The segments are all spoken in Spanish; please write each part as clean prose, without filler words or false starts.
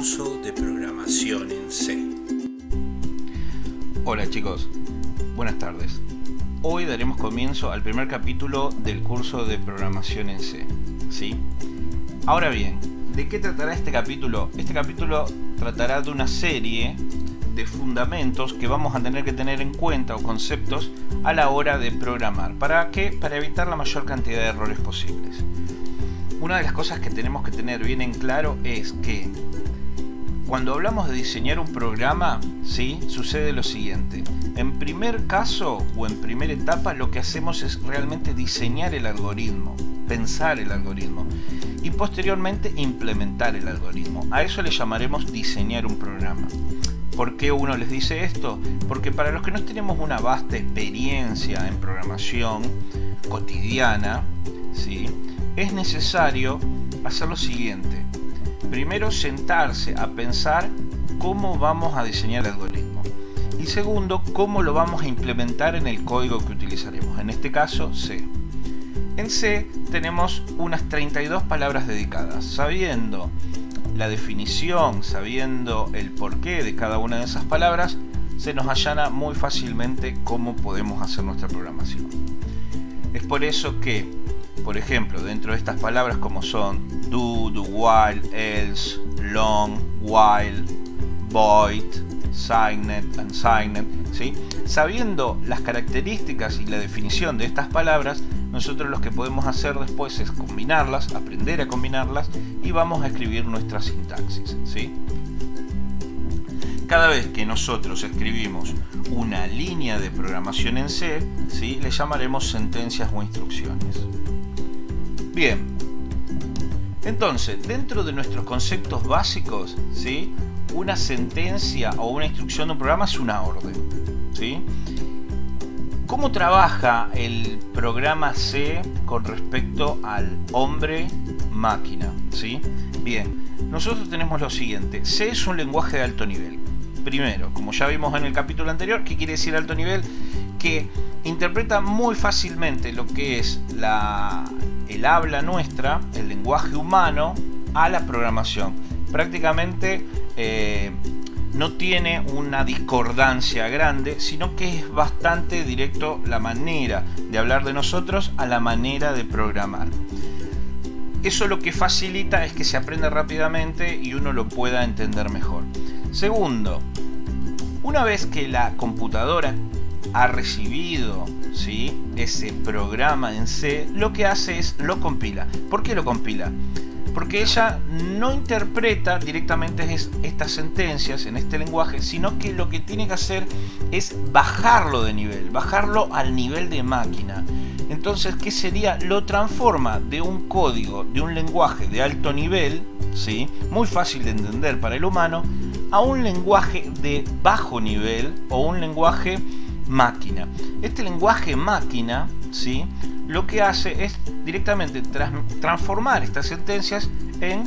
curso de programación en C. Hola chicos, buenas tardes. Hoy daremos comienzo al primer capítulo del curso de programación en C. ¿Sí? Ahora bien, ¿de qué tratará este capítulo? Este capítulo tratará de una serie de fundamentos que vamos a tener que tener en cuenta o conceptos a la hora de programar. ¿Para qué? Para evitar la mayor cantidad de errores posibles. Una de las cosas que tenemos que tener bien en claro es que cuando hablamos de diseñar un programa, ¿sí?, sucede lo siguiente. En primer caso o en primera etapa lo que hacemos es realmente diseñar el algoritmo, pensar el algoritmo y posteriormente implementar el algoritmo. A eso le llamaremos diseñar un programa. ¿Por qué uno les dice esto? Porque para los que no tenemos una vasta experiencia en programación cotidiana, ¿sí?, es necesario hacer lo siguiente. Primero, sentarse a pensar cómo vamos a diseñar el algoritmo. Y segundo, cómo lo vamos a implementar en el código que utilizaremos. En este caso, C. En C tenemos unas 32 palabras dedicadas. Sabiendo la definición, sabiendo el porqué de cada una de esas palabras, se nos allana muy fácilmente cómo podemos hacer nuestra programación. Es por eso que, por ejemplo, dentro de estas palabras como son do, while, else, long, while, void, signed, unsigned, ¿sí?, sabiendo las características y la definición de estas palabras, nosotros lo que podemos hacer después es combinarlas, aprender a combinarlas y vamos a escribir nuestra sintaxis, ¿sí? Cada vez que nosotros escribimos una línea de programación en C, ¿sí?, le llamaremos sentencias o instrucciones. Bien, entonces, dentro de nuestros conceptos básicos, ¿sí?, una sentencia o una instrucción de un programa es una orden, ¿sí? ¿Cómo trabaja el programa C con respecto al hombre-máquina? ¿Sí? Bien, nosotros tenemos lo siguiente. C es un lenguaje de alto nivel. Primero, como ya vimos en el capítulo anterior, ¿qué quiere decir alto nivel? Que interpreta muy fácilmente lo que es el habla nuestra, el lenguaje humano, a la programación. Prácticamente no tiene una discordancia grande, sino que es bastante directo la manera de hablar de nosotros a la manera de programar. Eso lo que facilita es que se aprende rápidamente y uno lo pueda entender mejor. Segundo, una vez que la computadora ha recibido, ¿sí?, ese programa en C, lo que hace es lo compila. ¿Por qué lo compila? Porque ella no interpreta directamente estas sentencias en este lenguaje, sino que lo que tiene que hacer es bajarlo de nivel, bajarlo al nivel de máquina. Entonces, ¿qué sería? Lo transforma de un código, de un lenguaje de alto nivel, ¿sí?, muy fácil de entender para el humano, a un lenguaje de bajo nivel o un lenguaje máquina. Este lenguaje máquina, ¿sí?, lo que hace es directamente transformar estas sentencias en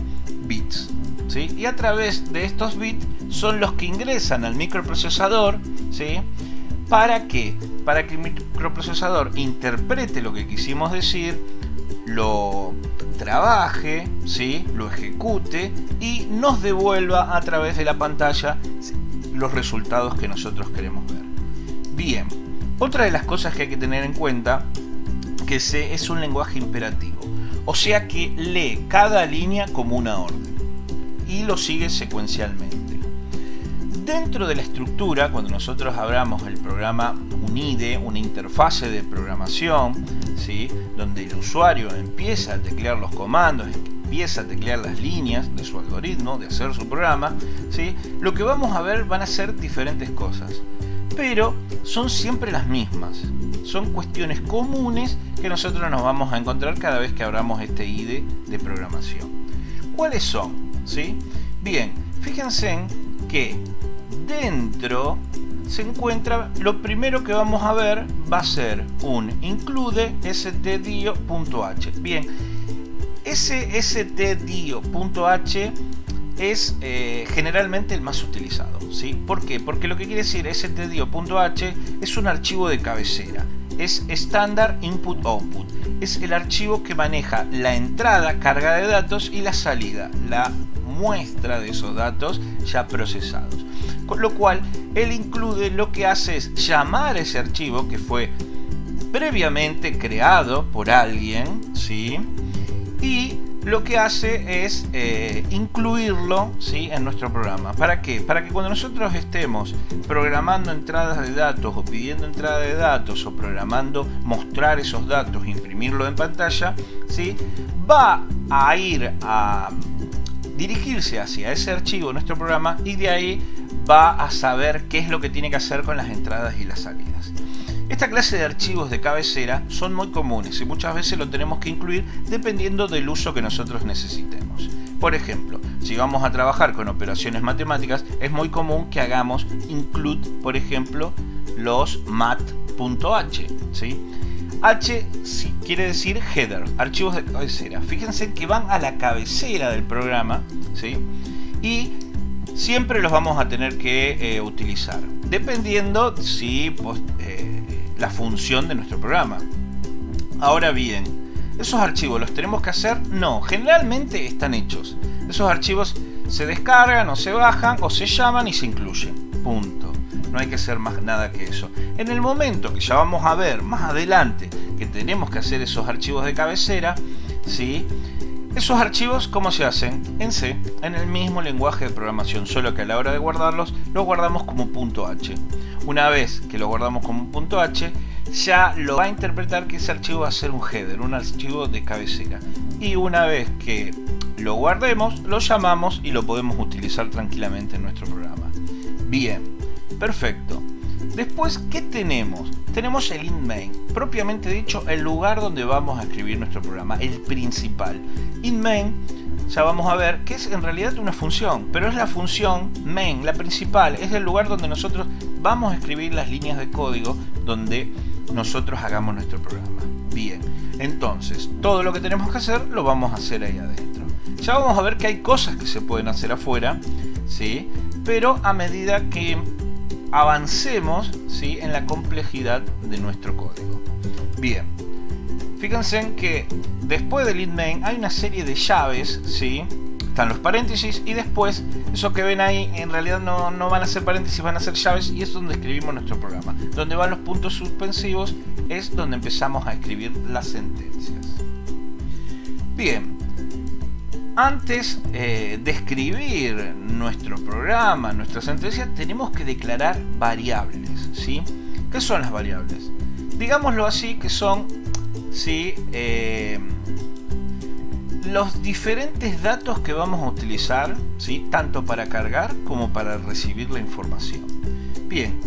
bits, ¿sí? Y a través de estos bits son los que ingresan al microprocesador, ¿sí? ¿Para qué? Para que el microprocesador interprete lo que quisimos decir, lo trabaje, ¿sí?, lo ejecute y nos devuelva a través de la pantalla los resultados que nosotros queremos ver. Bien, otra de las cosas que hay que tener en cuenta que C es un lenguaje imperativo, o sea que lee cada línea como una orden y lo sigue secuencialmente. Dentro de la estructura, cuando nosotros abramos el programa UNIDE, una interfase de programación, ¿sí?, donde el usuario empieza a teclear los comandos, empieza a teclear las líneas de su algoritmo, de hacer su programa, ¿sí?, lo que vamos a ver van a ser diferentes cosas, pero son siempre las mismas. Son cuestiones comunes que nosotros nos vamos a encontrar cada vez que abramos este IDE de programación. ¿Cuáles son? ¿Sí? Bien, fíjense en que dentro se encuentra, lo primero que vamos a ver va a ser un include stdio.h. Bien, ese stdio.h es generalmente el más utilizado, ¿sí? ¿Por qué? Porque lo que quiere decir stdio.h es un archivo de cabecera, es Standard Input Output, es el archivo que maneja la entrada, carga de datos, y la salida, la muestra de esos datos ya procesados. Con lo cual, el include lo que hace es llamar a ese archivo que fue previamente creado por alguien, ¿sí? Y lo que hace es incluirlo, ¿sí?, en nuestro programa. ¿Para qué? Para que cuando nosotros estemos programando entradas de datos o pidiendo entrada de datos o programando mostrar esos datos, imprimirlo en pantalla, ¿sí?, va a ir a dirigirse hacia ese archivo, nuestro programa, y de ahí va a saber qué es lo que tiene que hacer con las entradas y las salidas. Esta clase de archivos de cabecera son muy comunes y muchas veces lo tenemos que incluir dependiendo del uso que nosotros necesitemos. Por ejemplo, si vamos a trabajar con operaciones matemáticas, es muy común que hagamos include, por ejemplo, los mat.h, ¿sí? H quiere decir header, archivos de cabecera. Fíjense que van a la cabecera del programa, ¿sí? Y siempre los vamos a tener que utilizar, dependiendo si la función de nuestro programa. Ahora bien, ¿esos archivos los tenemos que hacer? No, generalmente están hechos. Esos archivos se descargan o se bajan o se llaman y se incluyen. Punto. No hay que hacer más nada que eso. En el momento que ya vamos a ver más adelante que tenemos que hacer esos archivos de cabecera, ¿sí?, esos archivos, ¿cómo se hacen? En C, en el mismo lenguaje de programación, solo que a la hora de guardarlos, los guardamos como .h. Una vez que lo guardamos como .h, ya lo va a interpretar que ese archivo va a ser un header, un archivo de cabecera. Y una vez que lo guardemos, lo llamamos y lo podemos utilizar tranquilamente en nuestro programa. Bien, perfecto. Después, ¿qué tenemos? Tenemos el int.main, propiamente dicho, el lugar donde vamos a escribir nuestro programa, el principal. Int.main, ya vamos a ver que es en realidad una función, pero es la función main, la principal, es el lugar donde nosotros vamos a escribir las líneas de código donde nosotros hagamos nuestro programa. Bien, entonces, todo lo que tenemos que hacer lo vamos a hacer ahí adentro. Ya vamos a ver que hay cosas que se pueden hacer afuera, ¿sí?, pero a medida que avancemos, ¿sí?, en la complejidad de nuestro código. Bien, fíjense en que después del int.main hay una serie de llaves, ¿sí? Están los paréntesis y después, eso que ven ahí en realidad no van a ser paréntesis, van a ser llaves, y es donde escribimos nuestro programa. Donde van los puntos suspensivos es donde empezamos a escribir las sentencias. Bien, antes de escribir nuestro programa, nuestra sentencia, tenemos que declarar variables, ¿sí? ¿Qué son las variables? Digámoslo así, que son, ¿sí?, los diferentes datos que vamos a utilizar, ¿sí?, tanto para cargar como para recibir la información. Bien,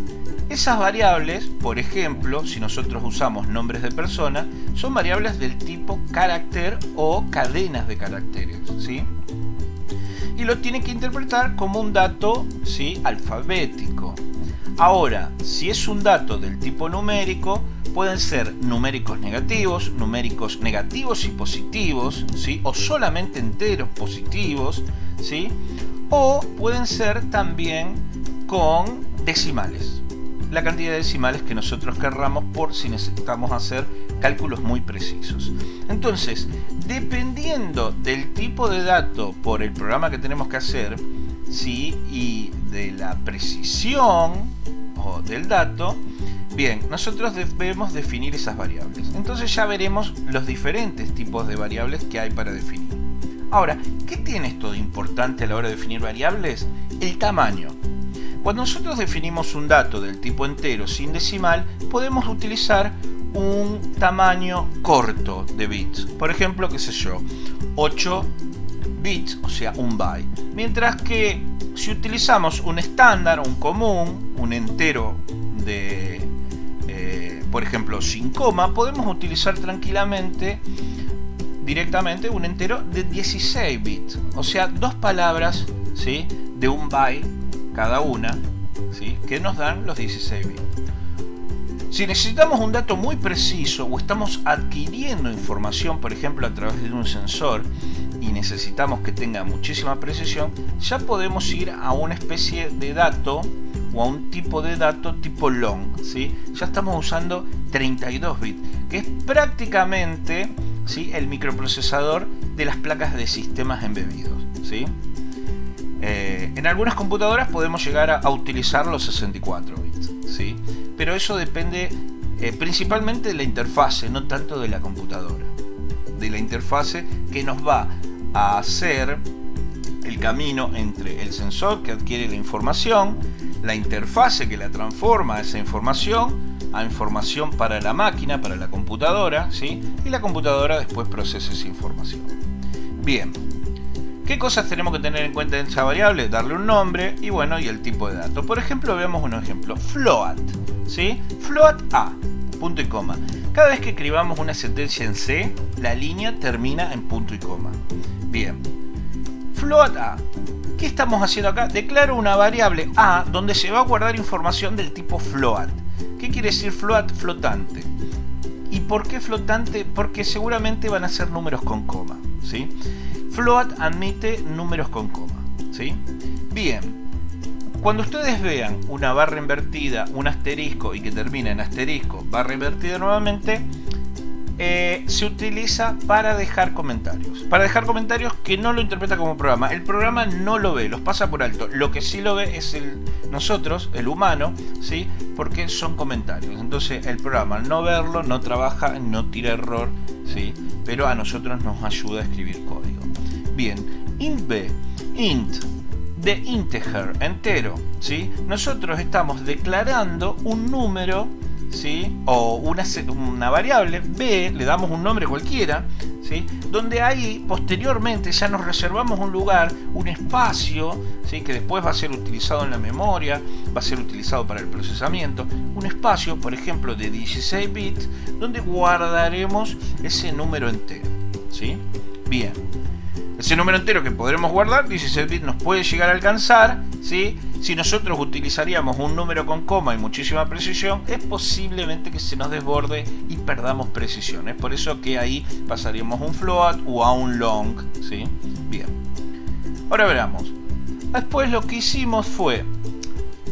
esas variables, por ejemplo, si nosotros usamos nombres de persona, son variables del tipo carácter o cadenas de caracteres, ¿sí? Y lo tiene que interpretar como un dato, ¿sí?, alfabético. Ahora, si es un dato del tipo numérico, pueden ser numéricos negativos y positivos, ¿sí?, o solamente enteros positivos, ¿sí?, o pueden ser también con decimales, la cantidad de decimales que nosotros querramos por si necesitamos hacer cálculos muy precisos. Entonces, dependiendo del tipo de dato por el programa que tenemos que hacer, ¿sí?, y de la precisión o del dato, bien, nosotros debemos definir esas variables. Entonces ya veremos los diferentes tipos de variables que hay para definir. Ahora, ¿qué tiene esto de importante a la hora de definir variables? El tamaño. Cuando nosotros definimos un dato del tipo entero sin decimal, podemos utilizar un tamaño corto de bits. Por ejemplo, qué sé yo, 8 bits, o sea, un byte. Mientras que si utilizamos un estándar, un común, un entero de, por ejemplo, sin coma, podemos utilizar tranquilamente, directamente, un entero de 16 bits. O sea, dos palabras, ¿sí?, de un byte cada una, ¿sí?, que nos dan los 16 bits. Si necesitamos un dato muy preciso o estamos adquiriendo información, por ejemplo, a través de un sensor, y necesitamos que tenga muchísima precisión, ya podemos ir a una especie de dato o a un tipo de dato tipo long, ¿sí? Ya estamos usando 32 bits, que es prácticamente, ¿sí?, el microprocesador de las placas de sistemas embebidos, ¿sí? En algunas computadoras podemos llegar a utilizar los 64 bits, ¿sí? Pero eso depende principalmente de la interfase, no tanto de la computadora. De la interfase que nos va a hacer el camino entre el sensor que adquiere la información, la interfase que la transforma esa información a información para la máquina, para la computadora, ¿sí? Y la computadora después procesa esa información. Bien, ¿qué cosas tenemos que tener en cuenta en esa variable? Darle un nombre y bueno, y el tipo de datos. Por ejemplo, veamos un ejemplo. Float, ¿sí? Float A, punto y coma. Cada vez que escribamos una sentencia en C, la línea termina en punto y coma. Bien. Float A. ¿Qué estamos haciendo acá? Declaro una variable A donde se va a guardar información del tipo float. ¿Qué quiere decir float? Flotante. ¿Y por qué flotante? Porque seguramente van a ser números con coma, ¿sí? Float admite números con coma, ¿sí? Bien, cuando ustedes vean una barra invertida, un asterisco y que termina en asterisco, barra invertida nuevamente, se utiliza para dejar comentarios. Para dejar comentarios que no lo interpreta como programa. El programa no lo ve, los pasa por alto. Lo que sí lo ve es nosotros, el humano, ¿sí? Porque son comentarios. Entonces el programa al no verlo, no trabaja, no tira error, ¿sí? Pero a nosotros nos ayuda a escribir código. Bien, int b, int de integer, entero, ¿sí? Nosotros estamos declarando un número, ¿sí? O una variable b, le damos un nombre cualquiera, ¿sí? Donde ahí posteriormente ya nos reservamos un lugar, un espacio, ¿sí? Que después va a ser utilizado en la memoria, va a ser utilizado para el procesamiento, un espacio, por ejemplo, de 16 bits, donde guardaremos ese número entero, ¿sí? Bien, ese número entero que podremos guardar, 16 bits, nos puede llegar a alcanzar, ¿sí? Si nosotros utilizaríamos un número con coma y muchísima precisión, es posiblemente que se nos desborde y perdamos precisión. Es por eso que ahí pasaríamos un float o a un long, ¿sí? Bien. Ahora veamos. Después lo que hicimos fue,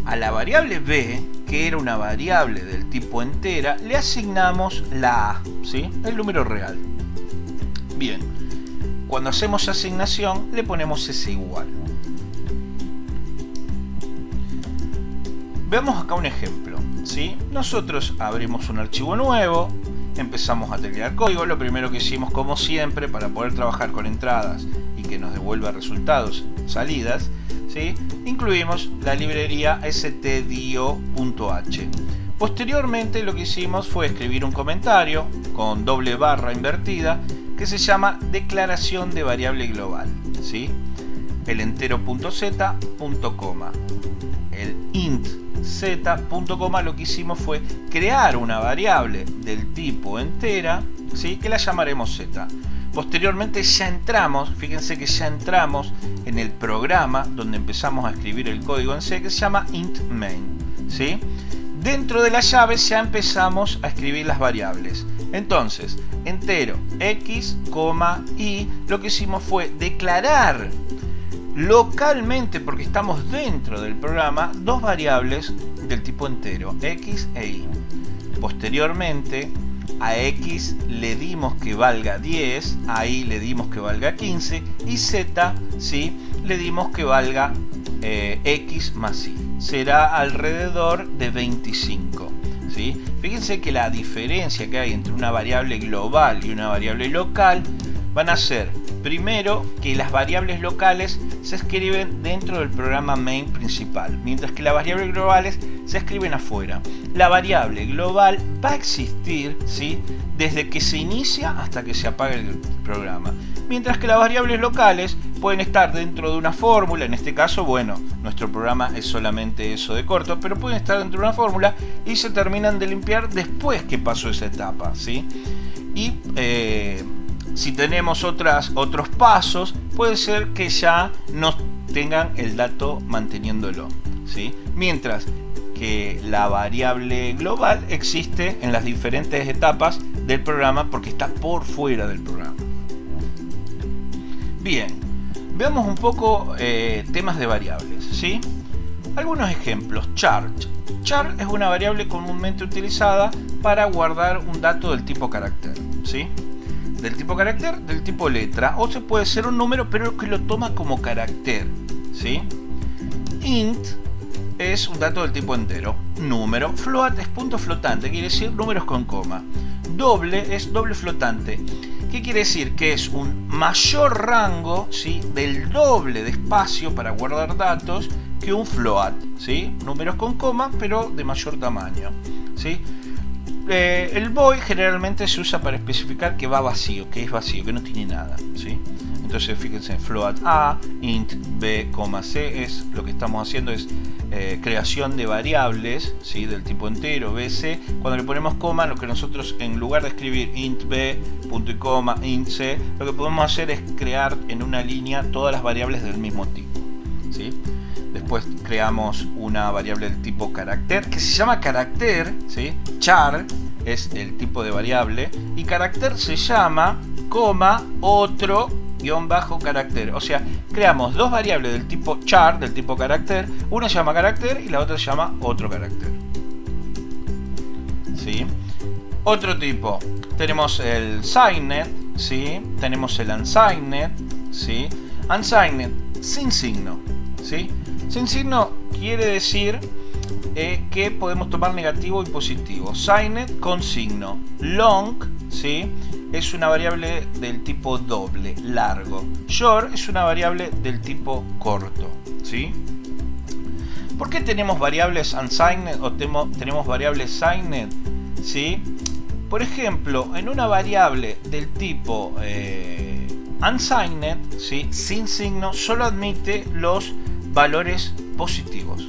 a la variable b, que era una variable del tipo entera, le asignamos la a, ¿sí? El número real. Bien. Cuando hacemos asignación, le ponemos ese igual. Veamos acá un ejemplo, ¿sí? Nosotros abrimos un archivo nuevo, empezamos a teclear código. Lo primero que hicimos, como siempre, para poder trabajar con entradas y que nos devuelva resultados, salidas, ¿sí? Incluimos la librería stdio.h. Posteriormente lo que hicimos fue escribir un comentario con doble barra invertida que se llama declaración de variable global, ¿sí? El entero.z, punto coma. El int z, punto coma, lo que hicimos fue crear una variable del tipo entera, ¿sí? Que la llamaremos z. Posteriormente ya entramos, fíjense que ya entramos en el programa donde empezamos a escribir el código en C, que se llama int main, ¿sí? Dentro de la llave ya empezamos a escribir las variables. Entonces, entero, x, y, lo que hicimos fue declarar localmente, porque estamos dentro del programa, dos variables del tipo entero, x e y. Posteriormente, a x le dimos que valga 10, a y le dimos que valga 15 y z, ¿sí? Le dimos que valga x más y. Será alrededor de 25, ¿sí? Fíjense que la diferencia que hay entre una variable global y una variable local van a ser, primero, que las variables locales se escriben dentro del programa main principal, mientras que las variables globales se escriben afuera. La variable global va a existir, ¿sí? Desde que se inicia hasta que se apague el programa, mientras que las variables locales pueden estar dentro de una fórmula. En este caso, bueno, nuestro programa es solamente eso de corto, pero pueden estar dentro de una fórmula y se terminan de limpiar después que pasó esa etapa, ¿sí? Y si tenemos otros pasos, puede ser que ya no tengan el dato manteniéndolo, ¿sí? Mientras que la variable global existe en las diferentes etapas del programa porque está por fuera del programa. Bien, veamos un poco temas de variables, ¿sí? Algunos ejemplos. Char. Char es una variable comúnmente utilizada para guardar un dato del tipo carácter, ¿sí? Del tipo carácter, del tipo letra, o se puede ser un número pero que lo toma como carácter, ¿sí? Int es un dato del tipo entero. Número. Float es punto flotante, quiere decir números con coma. Doble es doble flotante. ¿Qué quiere decir? Que es un mayor rango, ¿sí?, del doble de espacio para guardar datos que un float, ¿sí? Números con coma, pero de mayor tamaño, ¿sí? El void generalmente se usa para especificar que va vacío, que es vacío, que no tiene nada, ¿sí? Entonces fíjense, float a, int b, c, es lo que estamos haciendo es creación de variables, ¿sí?, del tipo entero, b, c. Cuando le ponemos coma, lo que nosotros, en lugar de escribir int b, punto y coma, int c, lo que podemos hacer es crear en una línea todas las variables del mismo tipo, ¿sí? Después creamos una variable del tipo carácter, que se llama carácter, ¿sí? Char es el tipo de variable, y carácter se llama, coma, otro, guión bajo, carácter. O sea, creamos dos variables del tipo char, del tipo carácter. Una se llama carácter y la otra se llama otro carácter, ¿sí? Otro tipo, tenemos el signed, ¿sí? Tenemos el unsigned, ¿sí? Unsigned, sin signo, ¿sí? Sin signo quiere decir que podemos tomar negativo y positivo. Signed con signo. Long, ¿sí?, es una variable del tipo doble, largo. Short es una variable del tipo corto, ¿sí? ¿Por qué tenemos variables unsigned o tenemos variables signed? ¿Sí? Por ejemplo, en una variable del tipo unsigned, ¿sí?, sin signo, solo admite los valores positivos.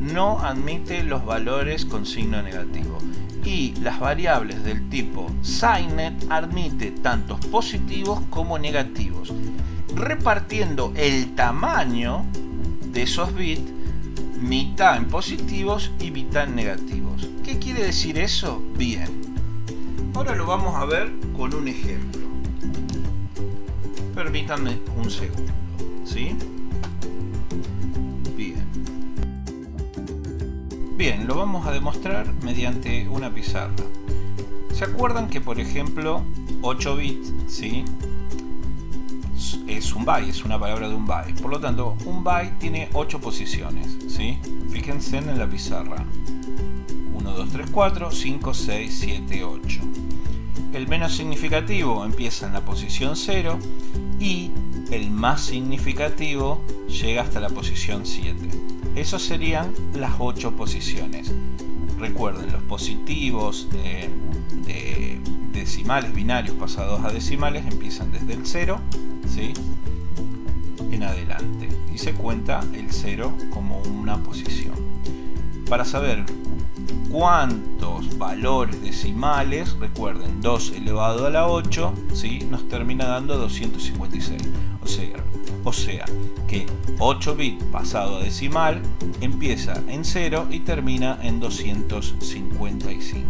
No admite los valores con signo negativo. Y las variables del tipo signed admite tantos positivos como negativos, repartiendo el tamaño de esos bits mitad en positivos y mitad en negativos. ¿Qué quiere decir eso? Bien, ahora lo vamos a ver con un ejemplo. Permítanme un segundo, ¿sí? Bien, lo vamos a demostrar mediante una pizarra. ¿Se acuerdan que, por ejemplo, 8 bits, ¿sí?, es un byte, es una palabra de un byte? Por lo tanto, un byte tiene 8 posiciones, ¿sí? Fíjense en la pizarra. 1, 2, 3, 4, 5, 6, 7, 8. El menos significativo empieza en la posición 0 y el más significativo llega hasta la posición 7. Esas serían las 8 posiciones. Recuerden, los positivos de decimales binarios pasados a decimales empiezan desde el 0, ¿sí?, en adelante. Y se cuenta el 0 como una posición. Para saber cuántos valores decimales, recuerden, 2 elevado a la 8, ¿sí?, nos termina dando 256. O sea que 8 bits pasado a decimal empieza en 0 y termina en 255.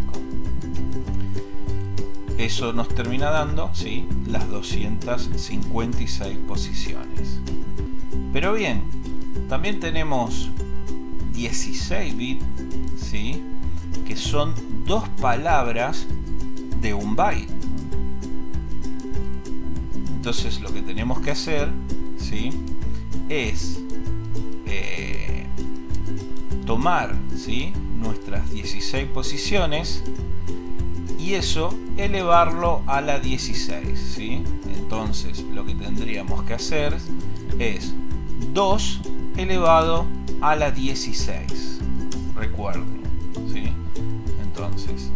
Eso nos termina dando, ¿sí?, las 256 posiciones. Pero bien, también tenemos 16 bits, ¿sí?, que son dos palabras de un byte. Entonces lo que tenemos que hacer, ¿sí?, es tomar, ¿sí?, nuestras 16 posiciones y eso elevarlo a la 16, ¿sí? Entonces lo que tendríamos que hacer es 2 elevado a la 16. Recuerden, ¿sí? Entonces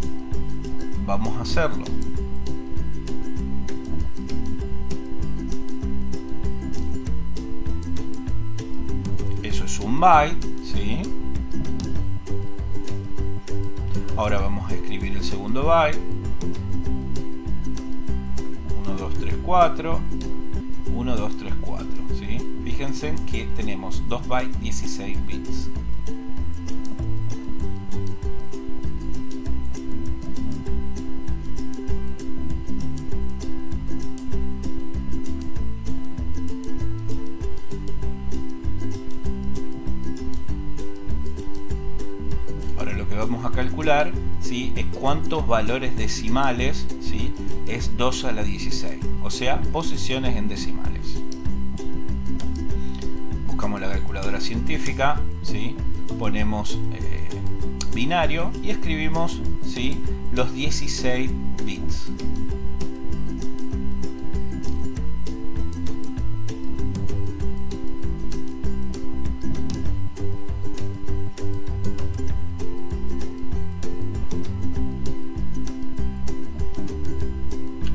vamos a hacerlo. Eso es un byte, ¿sí? Ahora vamos a escribir el segundo byte. 1, 2, 3, 4. 1, 2, 3, 4, ¿sí? Fíjense que tenemos 2 bytes, 16 bits. Vamos a calcular, ¿sí?, es cuántos valores decimales, ¿sí?, es 2 a la 16, o sea, posiciones en decimales. sacamos la calculadora científica, ¿sí? Ponemos binario y escribimos, ¿sí?, los 16 bits.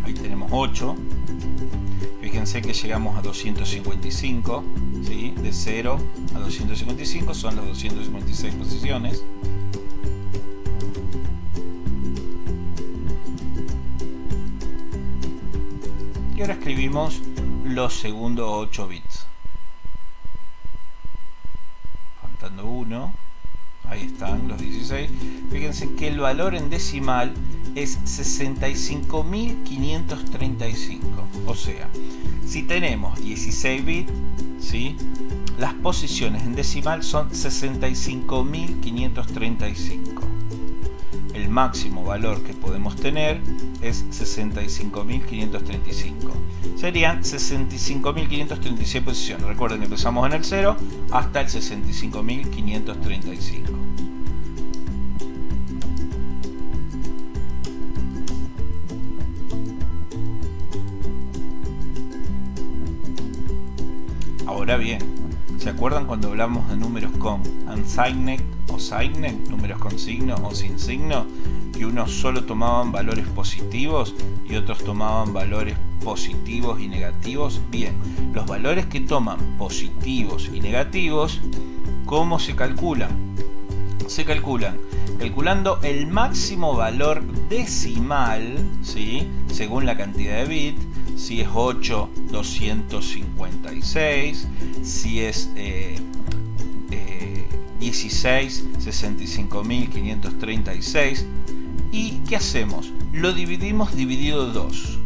Ahí tenemos 8. Fíjense que llegamos a 255, ¿sí? De 0 a 255 son las 256 posiciones. Y ahora escribimos los segundos 8 bits. Faltando 1. Ahí están los 16. Fíjense que el valor en decimal es 65.535. O sea, si tenemos 16 bits, ¿sí?, las posiciones en decimal son 65.535. El máximo valor que podemos tener es 65.535. Serían 65.536 posiciones. Recuerden que empezamos en el 0 hasta el 65.535. Ahora bien, ¿se acuerdan cuando hablamos de números con unsigned o signed, números con signo o sin signo, que unos solo tomaban valores positivos y otros tomaban valores positivos y negativos? Bien, los valores que toman positivos y negativos, ¿cómo se calculan? Se calculan calculando el máximo valor decimal, ¿sí?, según la cantidad de bits. Si es 8, 256, si es 16, 65.536. ¿Y qué hacemos? Lo dividimos dividido 2.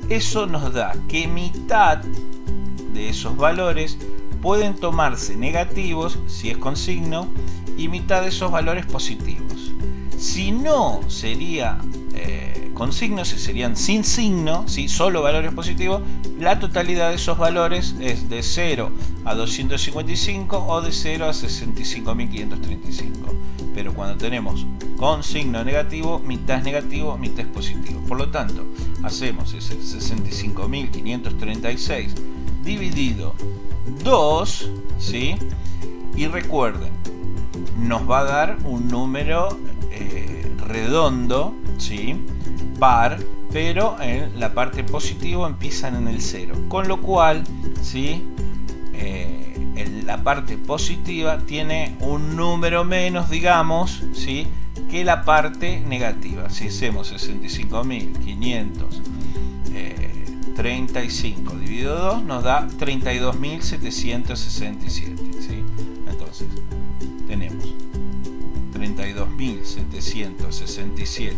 Eso nos da que mitad de esos valores pueden tomarse negativos, si es con signo, y mitad de esos valores positivos. Si no sería con signo, si serían sin signo, ¿sí?, solo valores positivos, la totalidad de esos valores es de 0 a 255 o de 0 a 65.535. Pero cuando tenemos con signo negativo, mitad es negativo, mitad es positivo. Por lo tanto, hacemos ese 65.536 dividido 2, ¿sí?, y recuerden, nos va a dar un número redondo, ¿sí?, par, pero en la parte positiva empiezan en el 0, con lo cual, ¿sí?, en la parte positiva tiene un número menos, digamos, ¿sí?, que la parte negativa. Si hacemos 65.535 dividido 2 nos da 32.767, ¿sí? Entonces tenemos 32.767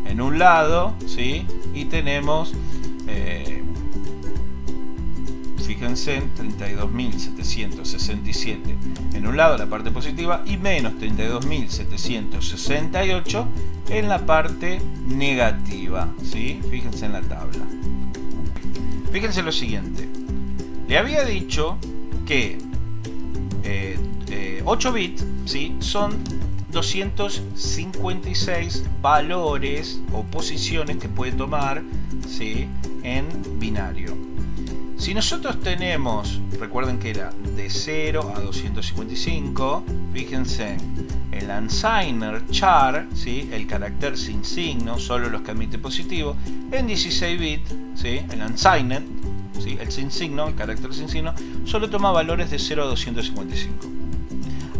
en un lado, ¿sí?, y tenemos, fíjense, 32.767 en un lado, la parte positiva, y menos 32.768 en la parte negativa, ¿sí? Fíjense en la tabla. Fíjense lo siguiente. Le había dicho que 8 bits, ¿sí?, son 256 valores o posiciones que puede tomar, ¿sí?, en binario. Si nosotros tenemos, recuerden que era de 0 a 255, fíjense, el unsigned char, ¿sí?, el carácter sin signo, solo los que admite positivo, en 16 bits, ¿sí?, el unsigned, ¿sí?, el sin signo, el carácter sin signo, solo toma valores de 0 a 255.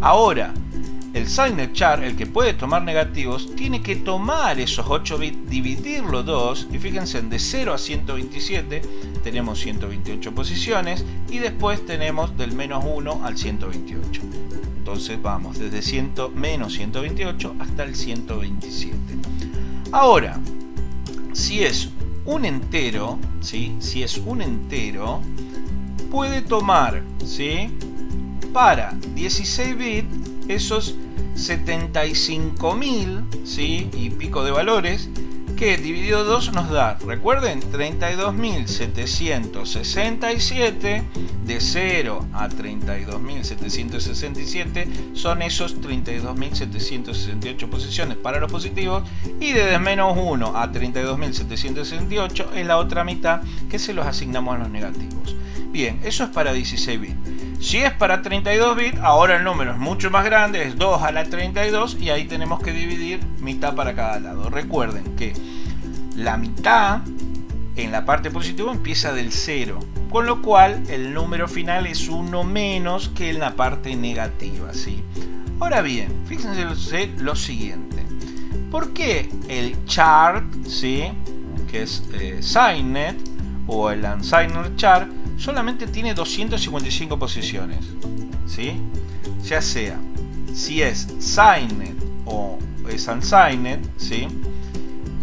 Ahora, el signed char, el que puede tomar negativos, tiene que tomar esos 8 bits, dividirlo 2, y fíjense, de 0 a 127 tenemos 128 posiciones, y después tenemos del menos 1 al 128. Entonces vamos desde menos 128 hasta el 127. Ahora, si es un entero, ¿sí?, si es un entero, puede tomar, ¿sí?, para 16 bits esos 75.000, ¿sí?, y pico de valores que dividido 2 nos da, recuerden, 32.767. De 0 a 32.767 son esos 32.768 posiciones para los positivos, y de menos 1 a 32.768 es la otra mitad que se los asignamos a los negativos. Bien, eso es para 16 bits. Si es para 32 bits, ahora el número es mucho más grande, es 2 a la 32, y ahí tenemos que dividir mitad para cada lado. Recuerden que la mitad en la parte positiva empieza del 0, con lo cual el número final es 1 menos que en la parte negativa, ¿sí? Ahora bien, fíjense lo siguiente. ¿Por qué el chart, ¿sí?, que es Signed, o el unsigned chart, solamente tiene 255 posiciones? ¿Sí? Ya sea si es signed o es unsigned, ¿sí?,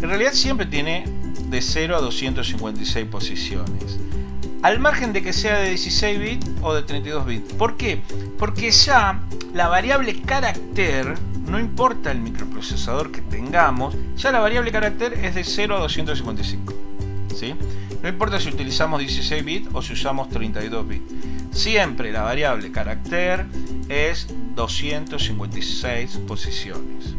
en realidad siempre tiene de 0 a 256 posiciones, al margen de que sea de 16 bits o de 32 bits. ¿Por qué? Porque ya la variable carácter, no importa el microprocesador que tengamos, ya la variable carácter es de 0 a 255, ¿sí? No importa si utilizamos 16 bits o si usamos 32 bits. Siempre la variable carácter es 256 posiciones.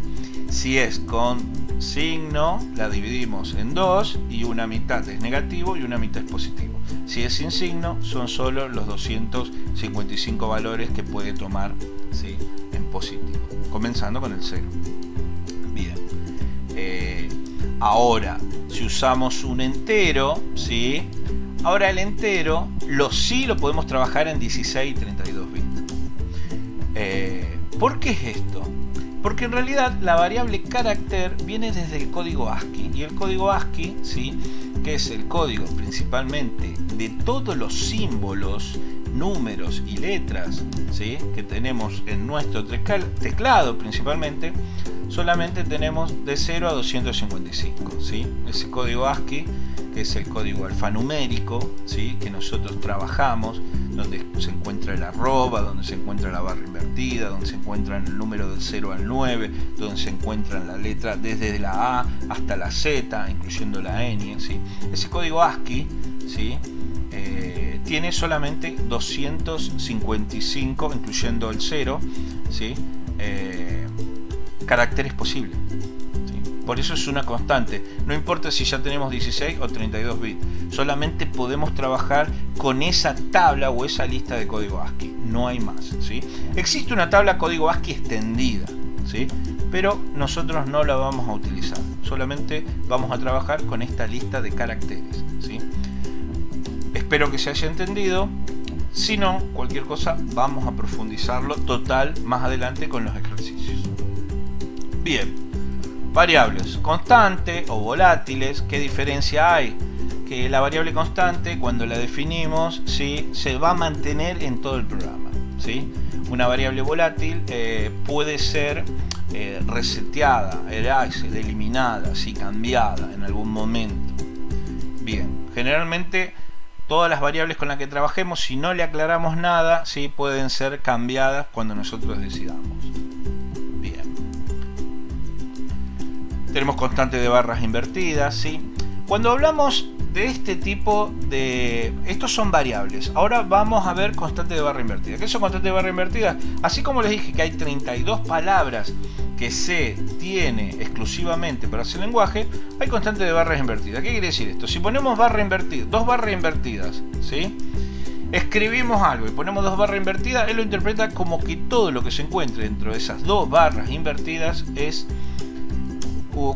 Si es con signo, la dividimos en 2 y una mitad es negativo y una mitad es positivo. Si es sin signo, son solo los 255 valores que puede tomar, ¿sí?, en positivo, comenzando con el 0. Bien. Ahora, si usamos un entero, ¿sí?, ahora el entero sí lo podemos trabajar en 16 y 32 bits. ¿Por qué es esto? Porque en realidad la variable carácter viene desde el código ASCII, y el código ASCII, ¿sí?, que es el código principalmente de todos los símbolos, números y letras, ¿sí?, que tenemos en nuestro teclado principalmente, solamente tenemos de 0 a 255, ¿sí? Ese código ASCII, que es el código alfanumérico, ¿sí?, que nosotros trabajamos, donde se encuentra el arroba, donde se encuentra la barra invertida, donde se encuentra el número del 0 al 9, donde se encuentran la letra desde la A hasta la Z, incluyendo la ñ, ¿sí? Ese código ASCII, ¿sí?, tiene solamente 255, incluyendo el 0, ¿sí?, caracteres posibles. Por eso es una constante. No importa si ya tenemos 16 o 32 bits. Solamente podemos trabajar con esa tabla o esa lista de código ASCII. No hay más, ¿sí? Existe una tabla código ASCII extendida, ¿sí?, pero nosotros no la vamos a utilizar. Solamente vamos a trabajar con esta lista de caracteres, ¿sí? Espero que se haya entendido. Si no, cualquier cosa vamos a profundizarlo total más adelante con los ejercicios. Bien. Variables, constante o volátiles. ¿Qué diferencia hay? Que la variable constante, cuando la definimos, ¿sí?, se va a mantener en todo el programa, ¿sí? Una variable volátil puede ser reseteada, erased, eliminada, ¿sí?, cambiada en algún momento. Bien, generalmente todas las variables con las que trabajemos, si no le aclaramos nada, ¿sí?, pueden ser cambiadas cuando nosotros decidamos. Tenemos constante de barras invertidas, ¿sí? Cuando hablamos de este tipo de... Estos son variables. Ahora vamos a ver constante de barra invertida. ¿Qué son constantes de barra invertida? Así como les dije que hay 32 palabras que se tiene exclusivamente para ese lenguaje, hay constante de barras invertidas. ¿Qué quiere decir esto? Si ponemos barra invertida, dos barras invertidas, ¿sí?, escribimos algo y ponemos dos barras invertidas, él lo interpreta como que todo lo que se encuentre dentro de esas dos barras invertidas es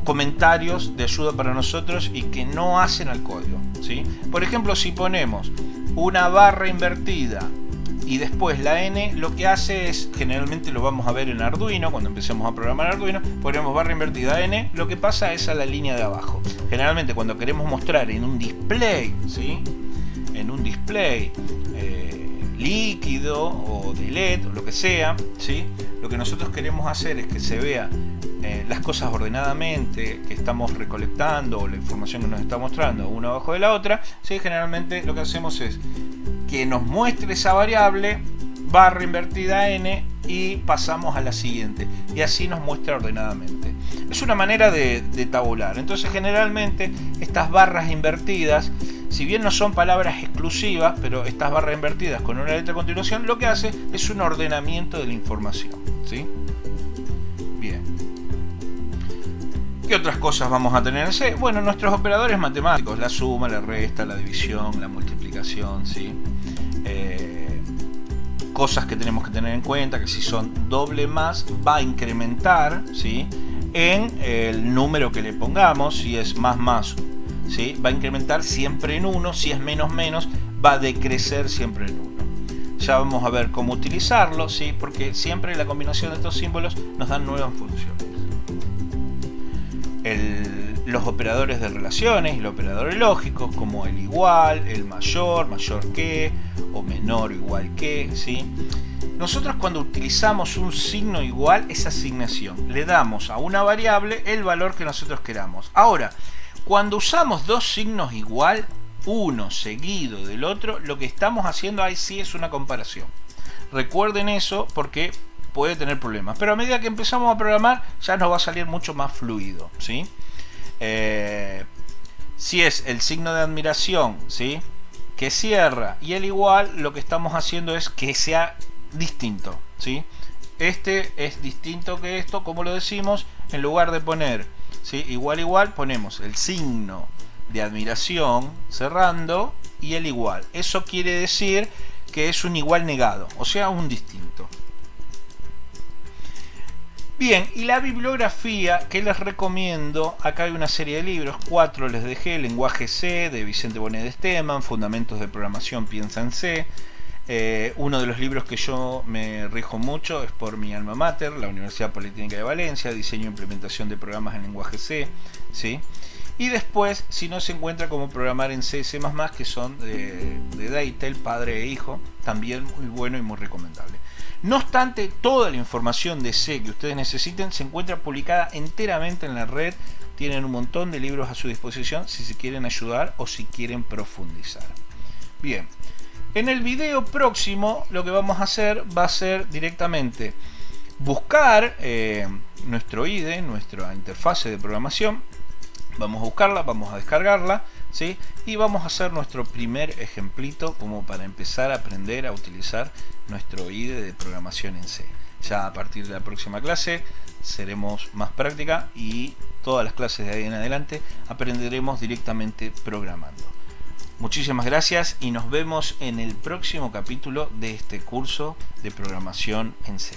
comentarios de ayuda para nosotros y que no hacen al código, ¿sí? Por ejemplo, si ponemos una barra invertida y después la n, lo que hace es, generalmente lo vamos a ver en Arduino, cuando empecemos a programar Arduino, ponemos barra invertida n, lo que pasa es a la línea de abajo. Generalmente cuando queremos mostrar en un display, ¿sí?, en un display líquido o de LED o lo que sea, ¿sí?, lo que nosotros queremos hacer es que se vea las cosas ordenadamente que estamos recolectando, o la información que nos está mostrando una abajo de la otra, ¿sí? Generalmente lo que hacemos es que nos muestre esa variable barra invertida n y pasamos a la siguiente, y así nos muestra ordenadamente. Es una manera de tabular. Entonces generalmente estas barras invertidas, si bien no son palabras exclusivas, pero estas barras invertidas con una letra a continuación, lo que hace es un ordenamiento de la información, ¿sí? Bien. ¿Qué otras cosas vamos a tener en C? Bueno, nuestros operadores matemáticos, la suma, la resta, la división, la multiplicación, ¿sí? Cosas que tenemos que tener en cuenta, que si son doble más, va a incrementar, ¿sí?, en el número que le pongamos. Si es más, ¿sí?, va a incrementar siempre en 1, si es menos, va a decrecer siempre en 1. Ya vamos a ver cómo utilizarlo, ¿sí?, porque siempre la combinación de estos símbolos nos dan nuevas funciones. Los operadores de relaciones y los operadores lógicos, como el igual, el mayor que, o menor o igual que, ¿sí? Nosotros cuando utilizamos un signo igual, esa asignación, le damos a una variable el valor que nosotros queramos. Ahora, cuando usamos dos signos igual, uno seguido del otro, lo que estamos haciendo ahí sí es una comparación. Recuerden eso porque puede tener problemas, pero a medida que empezamos a programar ya nos va a salir mucho más fluido, ¿sí? Si es el signo de admiración, ¿sí?, que cierra, y el igual, lo que estamos haciendo es que sea distinto, ¿sí? Este es distinto que esto. ¿Cómo lo decimos? En lugar de poner, ¿sí?, igual, ponemos el signo de admiración cerrando y el igual. Eso quiere decir que es un igual negado, o sea, un distinto. Bien, y la bibliografía que les recomiendo, acá hay una serie de libros, 4 les dejé: Lenguaje C, de Vicente Bonet de Esteban, Fundamentos de Programación, Piensa en C. Uno de los libros que yo me rijo mucho es por mi alma mater, la Universidad Politécnica de Valencia, Diseño e Implementación de Programas en Lenguaje C, ¿sí? Y después, si no, se encuentra Cómo Programar en C y C++, que son de Deitel, padre e hijo, también muy bueno y muy recomendable. No obstante, toda la información de C que ustedes necesiten se encuentra publicada enteramente en la red. Tienen un montón de libros a su disposición si se quieren ayudar o si quieren profundizar. Bien, en el video próximo lo que vamos a hacer va a ser directamente buscar nuestro IDE, nuestra interfase de programación. Vamos a buscarla, vamos a descargarla, ¿sí?, y vamos a hacer nuestro primer ejemplito como para empezar a aprender a utilizar nuestro IDE de programación en C. Ya a partir de la próxima clase seremos más práctica y todas las clases de ahí en adelante aprenderemos directamente programando. Muchísimas gracias y nos vemos en el próximo capítulo de este curso de programación en C.